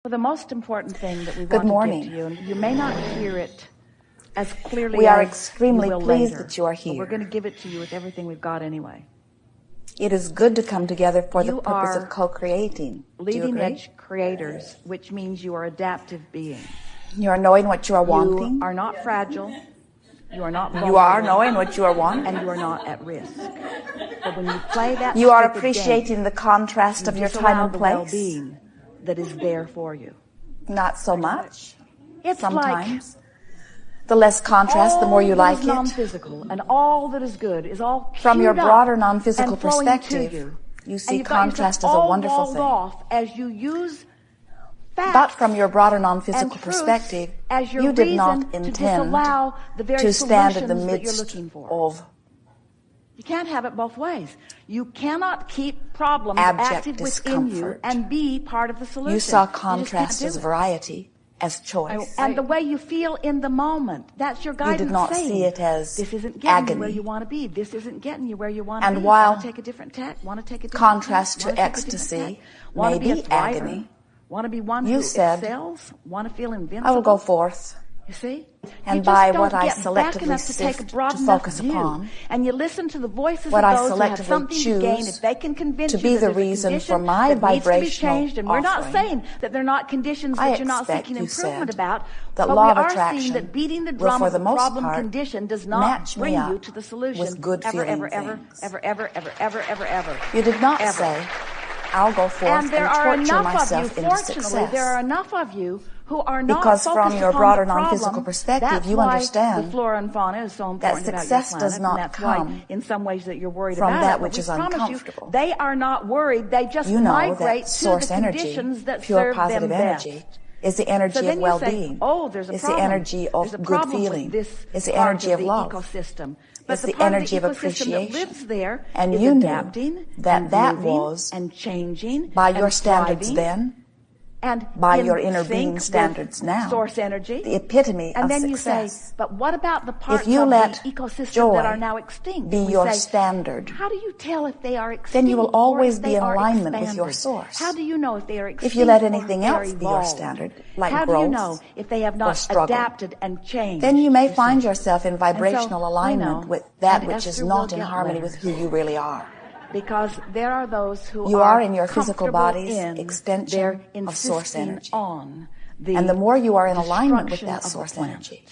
Well, the most important thing that we Good want to give morning. to you, and you may not hear it as clearly We are as extremely you will pleased later, that you are but we're here. going to give it to you with everything we've got anyway. It is good to come together for the You purpose are of co-creating. Do you Leading agree? edge creators, which means you are adaptive beings. You are knowing what you are wanting. You are not fragile. You are not You are vulnerable, knowing what you are wanting. and you are not at risk. So when you play that You are stupid appreciating game, the contrast of you your disallow time and the place. well-being that is there for you. Not so much. It's Sometimes. The less contrast, the more you like all that is it. non-physical and all that is good is all From your queued up broader non-physical and flowing to perspective, you. you And see you've got contrast yourself as a all wonderful walled thing. off as you use facts But from your broader and non-physical truths perspective, as your you did reason not to intend disallow the very to stand in the solutions that you're midst looking for. of You can't have it both ways. You cannot keep problems abject active within you discomfort. and be part of the solution. You saw just can't contrast do as it. variety, as choice. And the way you feel in the moment, that's your guidance. You did not saying, see it as this isn't getting agony. you where you want to be. This isn't getting you where you want to And be. while Want to take a different tack? Want to take a different contrast tack? to Want take a different ecstasy tack? Want may to be a be thriver? agony, Want to be one you who said, excels? Want to feel invincible? I will go forth, You see? and you by just don't what I get back selectively enough to take a sift broad to enough focus view, upon, and you listen to the voices what of I those who have selectively something to gain. choose If they can convince to you be that the there's a reason condition for my that needs to be vibrational changed, and we're not offering. saying that they're not conditions I that you're not expect, seeking you improvement said, about, that but law we of are seeing attraction that beating the will, drum for of the the most problem part, condition does not match me bring you up to the solution with good ever, feeling ever, ever, things. ever, ever, ever, ever, ever, ever. You did not Ever. say, I'll go forth And there are torture enough of you, myself into fortunately, success. there are enough of you who are not Because focused from your upon broader the problem. non-physical perspective, That's you why understand the flora and fauna is so important that about success your planet, does not and that's come why, in some ways, that you're worried from about that it. But which we is promise uncomfortable. You, they are not worried. They just You know migrate that to source the energy, conditions that pure serve positive them energy, best. is the energy So then of you well-being. say, oh, there's a it's problem. the energy of There's a good problem feeling. with this It's the part energy of the love. ecosystem. But It's the the part energy of of the ecosystem that appreciation. lives there And is you knew adapting that and that moving was, and changing by your and standards thriving, then, and by in your inner sync being with standards now, source energy, the epitome and of then success. you say, but what about the parts If you of let the ecosystem joy that are now extinct? be We your say, standard, how do you tell if they are extinct? then you will or always if be they in are alignment with your expanded? source. How do you know if they are extinct? If you let or anything if they are else be your evolved? standard, like how growth do you know if they have or not struggle, adapted and changed? then you may see? find yourself in vibrational we alignment know with that that which is Esther not will in get harmony with letters. who you really are. Because there are those who You are in your physical comfortable body's in extension their of source insisting energy. on And the more you are in alignment with destruction that of the source planet. energy,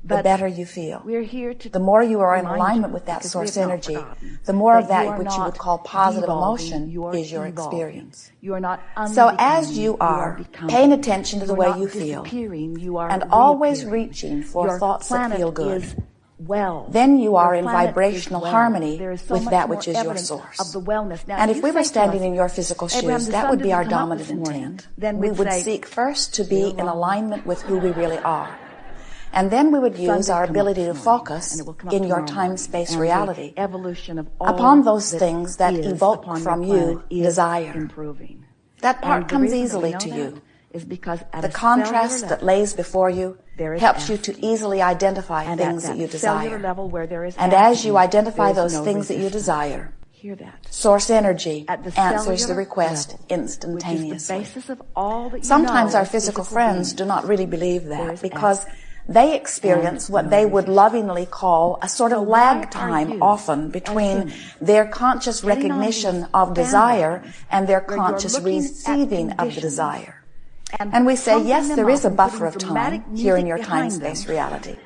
the But better you feel. we're here to The more you are in remind alignment you, with that because we source have not energy, forgotten, the more of that you that are which you not would call positive devolving, emotion you are is your evolving. experience. You are not So unbecoming, as you are becoming. paying attention to the You are way not you feel disappearing, you are and always reappearing. reaching for Your thoughts that planet feel good, is well. then you are Your in planet vibrational is well. harmony There is so with much that more which is your evidence source. of the wellness. Now, And if if we you were say to standing us, in your physical Abraham, shoes, the that sun would be didn't our come up dominant this morning, intent. then We we'd would say, seek first to be "You're in wrong." alignment with who we really are. And then we would Sun use did our come up ability this to morning, focus and it will come up in your tomorrow morning. time-space And the reality evolution of all upon those that things that is evoke upon from your you planet is desire. improving. That part And the comes reason that we easily know to that you. is because at The a contrast cellular that level, lays before you there is helps you asking. to easily identify And things at that you cellular desire. level where there is And as you asking, identify there is those no things that you resistance. desire, Hear that. source energy At the answers the cellular request level, which is the instantaneously. basis of all that you Sometimes know our as physical friends beings. do not really believe There that is because asking. they experience And what no they would resistance. lovingly call a sort So of why lag are time you, often as between humans, their conscious getting on recognition these of desire bandwagons and their where you're conscious looking at receiving of the conditions desire. And we say, pumping yes, them there is up a and buffer putting of dramatic time here in music your behind time-space them. reality.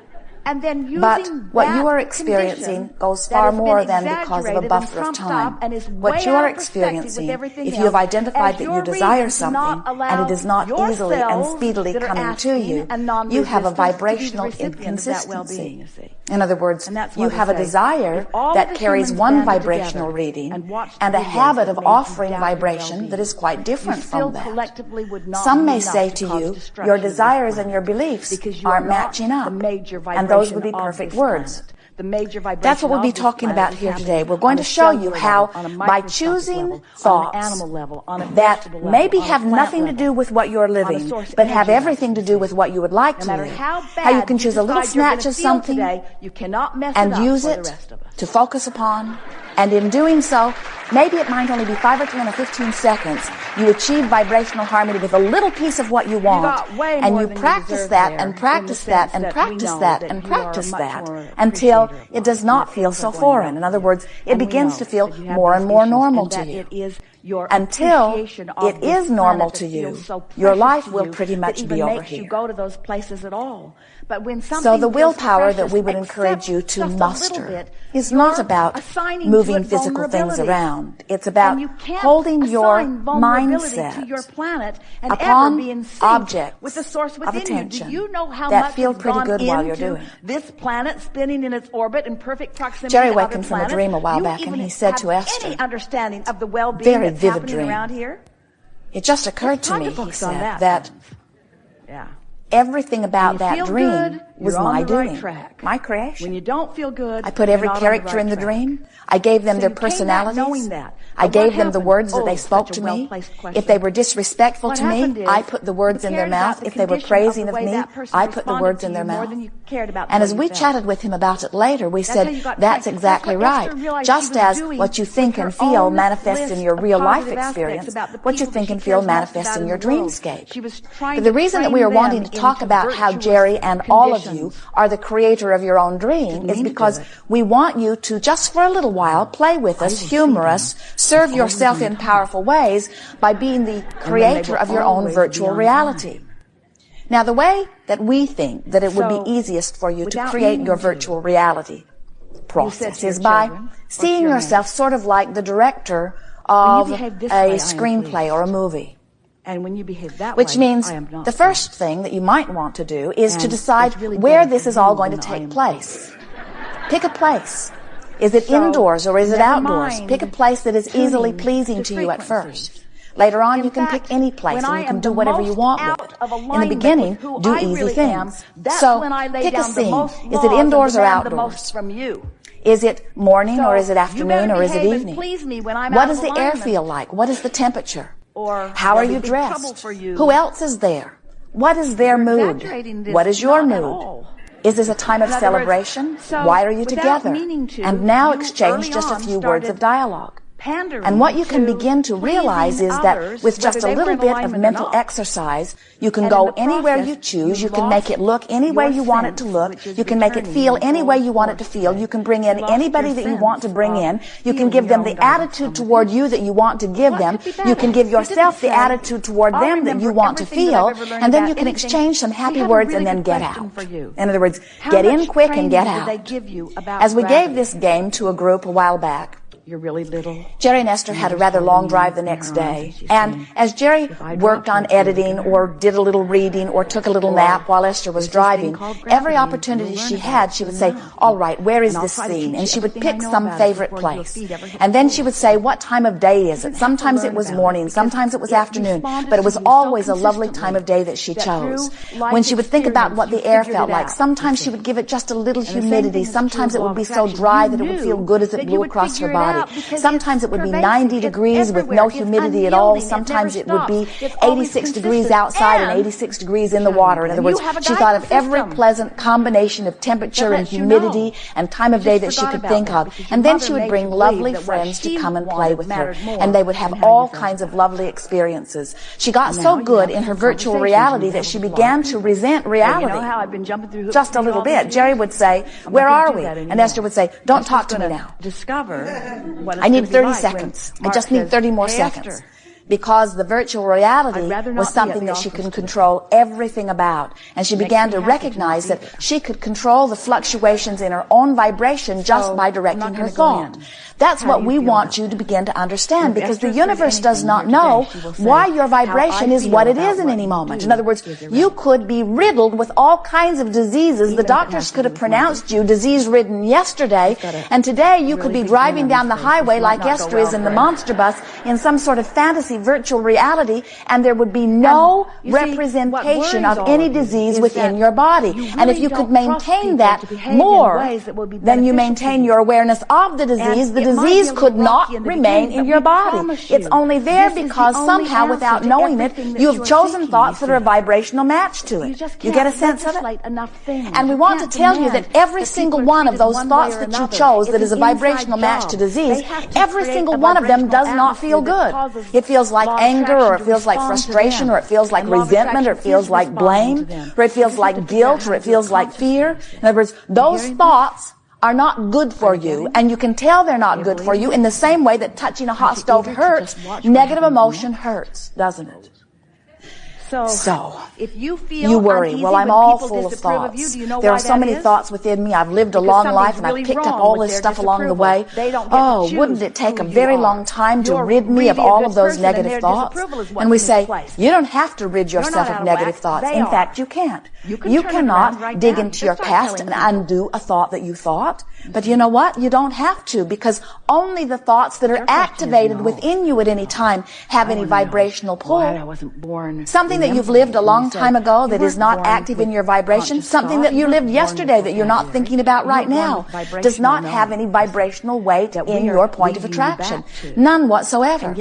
And then using But what you that are experiencing condition goes that far has been more than because of a exaggerated buffer and of trumped time. up and is What way you out are of perspective with experiencing, everything if you have else, identified as that your you desire reason to not something allow and it is not your easily and cells speedily that are coming to asking you, and you have a non-resistance to be the vibrational recipient of that well-being, inconsistency. you see. In other words, And that's why you we have a say, desire if all of that the carries humans one banded vibrational together reading and watched and a videos habit that of made you offering doubt your vibration that well-being, is quite different you still from that. collectively would not Some be may enough say to to cause you, destruction your of this desires planet. and your beliefs Because you aren't are not matching up. the major And those would be vibration of perfect this words. planet. The major vibration That's what we'll be of this talking planet about is here happening today. We're going on to a show you cellular how, level, on a by microscopic choosing level, on thoughts an animal level, on a that vegetable level, maybe on a have plant nothing to level, do with what you're on a living, source but have energy everything to level. do with what you would like No to matter live. how How bad you can choose a little decide you're snatch gonna of feel something today, you cannot mess and it up use for it the rest of us. to focus upon And in doing so, maybe it might only be 5 or 10 or 15 seconds, you achieve vibrational harmony with a little piece of what you want, and you practice that and practice that and practice that and practice that until it does not feel so foreign. In other words, it begins to feel more and more normal to you. Until it is normal to you, your life will pretty much be over here. So the willpower that we would encourage you to muster is not about moving physical things around. It's about holding your mindset upon objects of attention that feel pretty good while you're doing it. This planet spinning in its orbit in perfect proximity Jerry to wakened other from a planets. dream a while You back, and even he said to have Esther, any understanding of the well-being very that's vivid happening dream. around here? It just occurred to me, he said, that Yeah. everything about that dream good, was you're on my the right doing, track. my creation. When you don't feel good, I put you're every not on character the right in the track. dream. I gave them So their you came back personalities. knowing that. I But gave what them the happened? words that Oh, they spoke such to a me. well-placed question. If they were disrespectful What to me, happened is I put the words you in their cared about mouth. the If they were condition praising of of the way me, that person I put the responded words to in their you more mouth. than you cared about And the as way we you felt. chatted with him about it later, we That's how you said, got that's trained. exactly That's what right. Esther realized Just she was as doing what you with think her and feel own manifests in list your of real life positive aspects experience, about the what you people think that and she feel cares most manifests about in your in the world. dreamscape. She was trying But the to reason that train we are them wanting to talk into about how virtuous Jerry and all of you conditions. are the creator of your own dream Didn't is mean to because do it. we want you to, just for a little while, play with us, humor us, serve yourself in powerful ways by being the creator of your own virtual reality. Now, the way that we think that it would be easiest for you to create your virtual reality process is by seeing yourself sort of like the director of a screenplay or a movie. And when you behave that Which way, means I am not the first thing that you might want to do is to And decide it's really where better this for is all you going to than I take am place. Pick a place. Is it So, indoors or is it never outdoors? mind Pick a place that is easily tuning pleasing to to you at frequencies. first. Later on, In you can fact, pick any place when and I you can am do the whatever you most want out with it. of In the alignment beginning, with who do I easy really am, things. that's So, when I lay pick a down the scene. most Is it laws and indoors or demand the outdoors? most from you. Is it morning or is it So, you afternoon better or is it behave and evening? please me when I'm What out does of the air alignment. feel like? What is the temperature? Or How are there'll you be big trouble dressed? for you. Who else is there? What is their You're mood? exaggerating this, What is your not at mood? all. Is this a time of In other words, celebration? so Why are you without together? meaning to, And now you exchange early just a on few words of started dialogue. pandering And what you can to begin to realize pleasing is that others, with just whether a they little were in bit of alignment or mental not. exercise, you can And go in the anywhere process, you choose. you You can make it look any way lost you want it to your look. sense, which is You can make it returning feel in any full way you want it to force feel. today. You can bring in You lost anybody your that you want to sense bring of in. You can feeling give your them own the direction. attitude toward you that you want to give What them. could be better? You can give You didn't yourself the say, attitude toward "I'll them that you remember want to everything that feel. I've ever learned And then about you can anything." exchange some We happy have a words really and then good get question out. for you. In other words, How get in much quick and training get did out. they give you about As we gave gravity? this game to a group a while back, You're really little. Jerry and Esther had a rather long drive the next day, and as Jerry worked on editing or did a little reading or took a little nap while Esther was driving, every opportunity she had, she would say, all right, where is this scene? And she would pick some favorite place. And then she would say, what time of day is it? Sometimes it was morning, sometimes it was afternoon, but it was always a lovely time of day that she chose. When she would think about what the air felt like, sometimes she would give it just a little humidity, sometimes it would be so dry that it would feel good as it blew across her body. Sometimes it would be 90 degrees with no humidity at all. Sometimes it would be 86 degrees outside and 86 degrees in the water. In other words, she thought of every pleasant combination of temperature and humidity and time of day that she could think of. And then she would bring lovely friends to come and play with her. And they would have all kinds of lovely experiences. She got so good in her virtual reality that she began to resent reality. Just a little bit. Jerry would say, where are we? And Esther would say, don't talk to me now. I need 30 seconds. I just need 30 more seconds. Because the virtual reality was something that she could control everything about. And she began to recognize that she could control the fluctuations in her own vibration just by directing her thought. That's what we want you to begin to understand, because the universe does not know why your vibration is what it is in any moment. In other words, you could be riddled with all kinds of diseases. The doctors could have pronounced you disease-ridden yesterday, and today you could be driving down the highway like Esther is in the monster bus in some sort of fantasy fancy virtual reality, and there would be no representation of any disease within your body. And if you could maintain that more than you maintain your awareness of the disease could not remain in your body. It's only there because somehow, without knowing it, you have chosen thoughts that are a vibrational match to it. You get a sense of it? And we want to tell you that every single one of those thoughts that you chose that is a vibrational match to disease, every single one of them does not feel good. It feels like anger, or it feels like frustration, or it feels like resentment, or it feels like blame, or it feels like guilt, or it feels like fear. In other words, those thoughts are not good for you, and you can tell they're not good for you in the same way that touching a hot stove hurts. Negative emotion hurts, doesn't it? So, if you worry, well, I'm all full of thoughts. There are so many thoughts within me. I've lived a long life, and I've picked up all this stuff along the way. Oh, wouldn't it take a very long time to rid me of all of those negative thoughts? And we say, you don't have to rid yourself of negative thoughts. In fact, you can't. You cannot dig into your past and undo a thought that you thought. But you know what? You don't have to, because only the thoughts that are activated within you at any time have any vibrational pull. Something that you've lived a long time ago that is not active in your vibration, something that you lived yesterday that you're not thinking about right now, does not have any vibrational weight in your point of attraction. None whatsoever.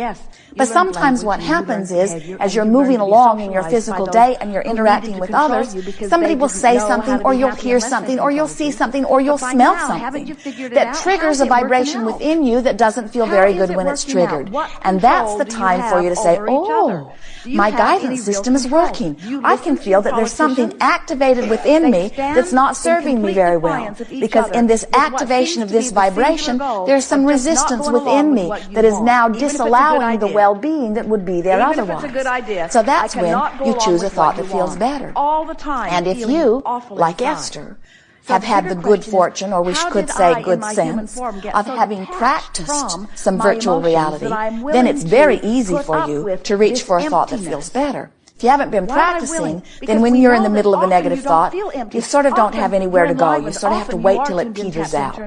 But sometimes what happens is, as you're moving along in your physical day and you're interacting with others, somebody will say something, or you'll hear something, or you'll see something, or you'll smell something that triggers a vibration within you that doesn't feel very good when it's triggered. And that's the time for you to say, oh, my guidance system is working. I can feel that there's something activated within me that's not serving me very well. Because in this activation of this vibration, there's some resistance within me that is now disallowing the well-being that would be there otherwise. So that's when you choose a thought that feels better. And if you, like Esther, have had the good fortune, or we could say good sense, of having practiced some virtual reality, then it's very easy for you to reach for a thought that feels better. If you haven't been practicing, then when you're in the middle of a negative thought, you sort of don't have anywhere to go. You sort of have to wait till it peters out.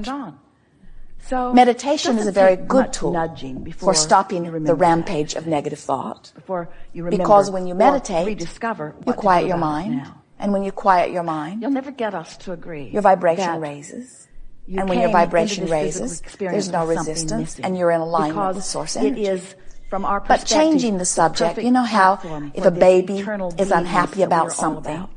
Meditation is a very good tool for stopping the rampage of negative thought. Because when you meditate, you quiet your mind. And when you quiet your mind, you'll never get us to agree. Your vibration raises. And when your vibration raises, there's no resistance, and you're in alignment with source energy. It is, from our but changing the subject, you know how if a baby is unhappy about something,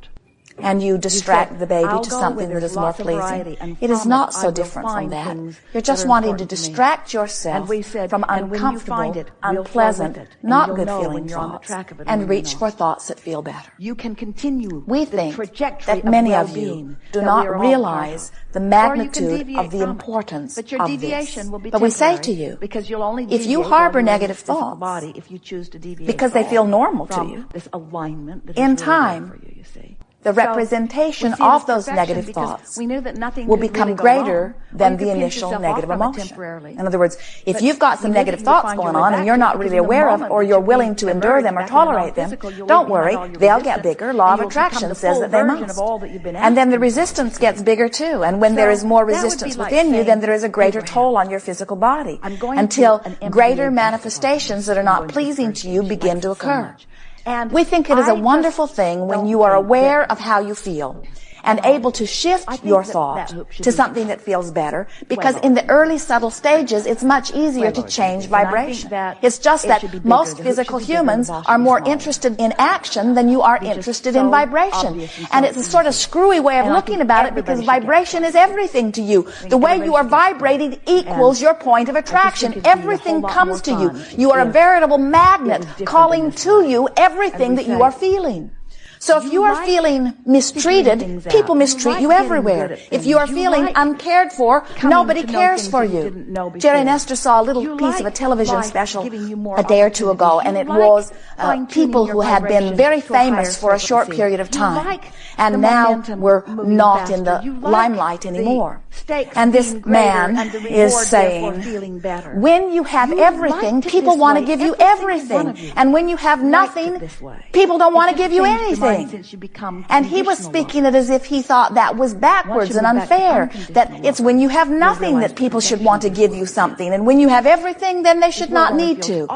and you distract the baby to something that is more pleasing, it is not so different from that. You're just wanting to distract yourself from uncomfortable, unpleasant, not good feeling thoughts, and reach for thoughts that feel better. We think that many of you do not realize the magnitude of the importance of this. But we say to you, if you harbor negative thoughts because they feel normal to you, in time, the representation of those negative thoughts will become greater than the initial negative emotion. In other words, if you've got some negative thoughts going on and you're not really aware of, or you're willing to endure them or tolerate them, don't worry, they'll get bigger. Law of attraction says that they must. And then the resistance gets bigger too. And when there is more resistance within you, then there is a greater toll on your physical body until greater manifestations that are not pleasing to you begin to occur. And we think it is a wonderful thing when you are aware of how you feel and able to shift your thought to something that feels better, because in the early subtle stages, it's much easier to change vibration. It's just that most physical humans are more interested in action than you are interested in vibration. And it's a sort of screwy way of looking about it, because vibration is everything to you. The way you are vibrating equals your point of attraction. Everything comes to you. You are a veritable magnet calling to you everything that you are feeling. So if you are feeling mistreated, people mistreat you everywhere. If you are feeling uncared for, nobody cares for you. Jerry and Esther saw a little piece of a television special a day or two ago, and it was people who had been very famous for a short period of time, and now were not in the limelight anymore. And this man is saying, when you have everything, people want to give you everything. And when you have nothing, people don't want to give you anything. And he was speaking it as if he thought that was backwards and unfair, that it's when you have nothing that people should want to give you something, and when you have everything, then they should not need to.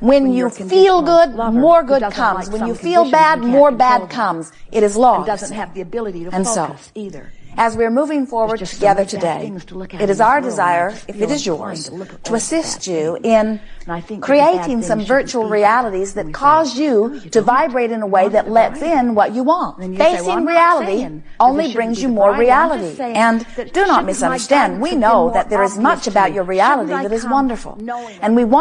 When you feel good, more good comes. When you feel bad, more bad comes. It is law. It doesn't have the ability to focus either. As we're moving forward together today, it is our desire, if it is yours, to assist you in creating some virtual realities that cause you to vibrate in a way that lets in what you want. Facing reality only brings you more reality. And do not misunderstand, we know that there is much about your reality that is wonderful. And we want